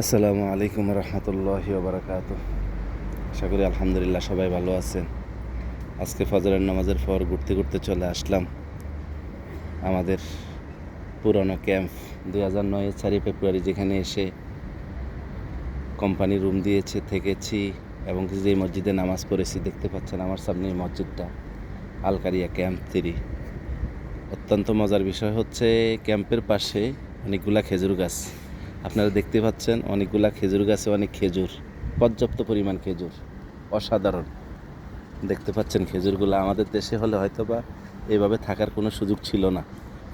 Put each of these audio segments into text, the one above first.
আসসালামু আলাইকুম রহমতুল্লাহি ওবরাকাতু। আশা করি আলহামদুলিল্লাহ সবাই ভালো আছেন। আজকে ফজরের নামাজের পর ঘুরতে ঘুরতে চলে আসলাম আমাদের পুরনো ক্যাম্প 2009-এর 4 ফেব্রুয়ারি, যেখানে এসে কোম্পানি রুম দিয়েছে, থেকেছি এবং যে মসজিদে নামাজ পড়েছি। দেখতে পাচ্ছেন আমার সামনে এই মসজিদটা, আলকারিয়া ক্যাম্প 3। অত্যন্ত মজার বিষয় হচ্ছে ক্যাম্পের পাশে অনেকগুলা খেজুর গাছ। আপনারা দেখতে পাচ্ছেন অনেকগুলা খেজুর গাছে অনেক খেজুর, পর্যাপ্ত পরিমাণ খেজুর, অসাধারণ। দেখতে পাচ্ছেন খেজুরগুলো আমাদের দেশে হলে হয়তো বা এভাবে থাকার কোনো সুযোগ ছিল না।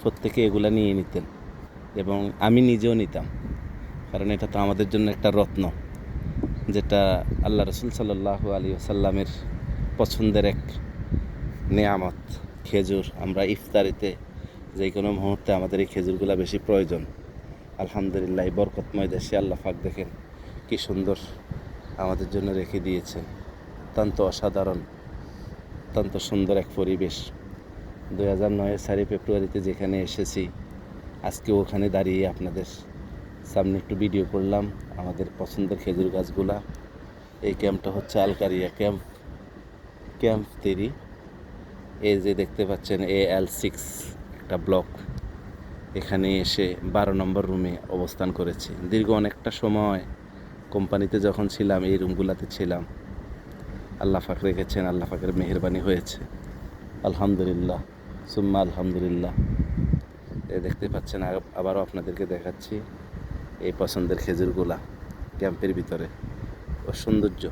প্রত্যেকে এগুলা নিয়ে নিতেন এবং আমি নিজেও নিতাম, কারণ এটা তো আমাদের জন্য একটা রত্ন, যেটা আল্লাহ রসুল সাল্লাল্লাহু আলাইহি ওয়াসাল্লামের পছন্দের এক নেয়ামত। খেজুর আমরা ইফতারিতে যে কোনো মুহূর্তে আমাদের এই খেজুরগুলো বেশি প্রয়োজন। আলহামদুলিল্লাহ, বরকতময় দেশে আল্লাহ পাক দেখেন কি সুন্দর আমাদের জন্য রেখে দিয়েছেন। অত্যন্ত অসাধারণ, অত্যন্ত সুন্দর এক পরিবেশ। 2009-এর 4 ফেব্রুয়ারিতে যেখানে এসেছি, আজকে ওখানে দাঁড়িয়ে আপনাদের সামনে একটু ভিডিও করলাম আমাদের পছন্দের খেজুর গাছগুলা। এই ক্যাম্পটা হচ্ছে আলকারিয়া ক্যাম্প 3। এই যে দেখতে পাচ্ছেন AL6 একটা ব্লক। এখানে এসে 12 নম্বর রুমে অবস্থান করেছি। দীর্ঘ অনেকটা সময় কোম্পানিতে যখন ছিলাম এই রুমগুলোতে ছিলাম। আল্লাহ পাক রেখেছেন, আল্লাহ পাকের মেহেরবানি হয়েছে, আলহামদুলিল্লাহ সুম্মা আলহামদুলিল্লাহ। দেখতে পাচ্ছেন, আবারও আপনাদেরকে দেখাচ্ছি এই পছন্দের খেজুরগুলা ক্যাম্পের ভিতরে। ও সৌন্দর্য,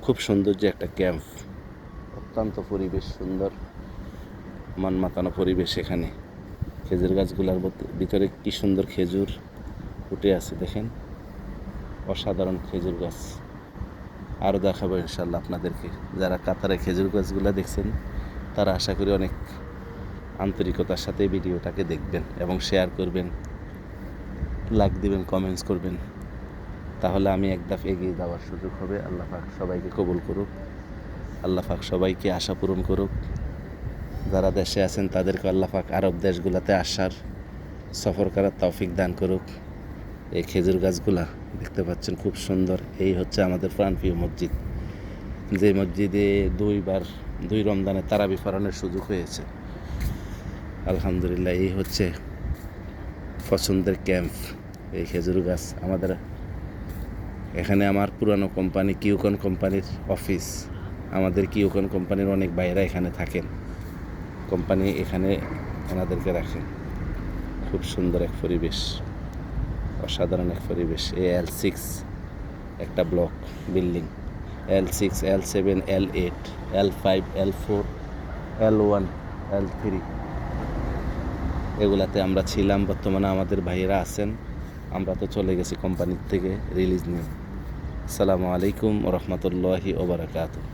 খুব সৌন্দর্য একটা ক্যাম্প, অত্যন্ত পরিবেশ সুন্দর, মন মাতানো পরিবেশ। এখানে খেজুর গাছগুলোর ভিতরে কি সুন্দর খেজুর ফুটে আছে, দেখেন অসাধারণ খেজুর গাছ। আরও দেখাবো ইনশাল্লাহ আপনাদেরকে। যারা কাতারে খেজুর গাছগুলো দেখছেন তারা আশা করি অনেক আন্তরিকতার সাথে ভিডিওটাকে দেখবেন এবং শেয়ার করবেন, লাইক দিবেন, কমেন্টস করবেন। তাহলে আমি এক ধাপ এগিয়ে যাওয়ার সুযোগ হবে। আল্লাহ পাক সবাইকে কবুল করুক, আল্লাহ পাক সবাইকে আশা পূরণ করুক। যারা দেশে আছেন তাদেরকে আল্লাহ পাক আরব দেশগুলোতে আসার, সফর করার তৌফিক দান করুক। এই খেজুর গাছগুলা দেখতে পাচ্ছেন খুব সুন্দর। এই হচ্ছে আমাদের প্রাণপ্রিয় মসজিদ, যে মসজিদে 2 রমজানে তারাবি পড়ানোর সুযোগ হয়েছে। আলহামদুলিল্লাহ, এই হচ্ছে পছন্দের ক্যাম্প, এই খেজুর গাছ। আমাদের এখানে আমার পুরানো কোম্পানি কিউকন কোম্পানির অফিস। আমাদের কিউকন কোম্পানির অনেক ভাইয়েরা এখানে থাকেন, কোম্পানি এখানে ওনাদেরকে রাখেন। খুব সুন্দর এক পরিবেশ, অসাধারণ এক পরিবেশ। AL6 একটা block building, L6, L7, L8, L5, L4, L1, L3 এগুলাতে আমরা ছিলাম। বর্তমানে আমাদের ভাইয়েরা আছেন, আমরা তো চলে গেছি কোম্পানির থেকে রিলিজ নিয়ে। আসসালামু আলাইকুম রহমতুল্লাহি ওবরাকাতুহু।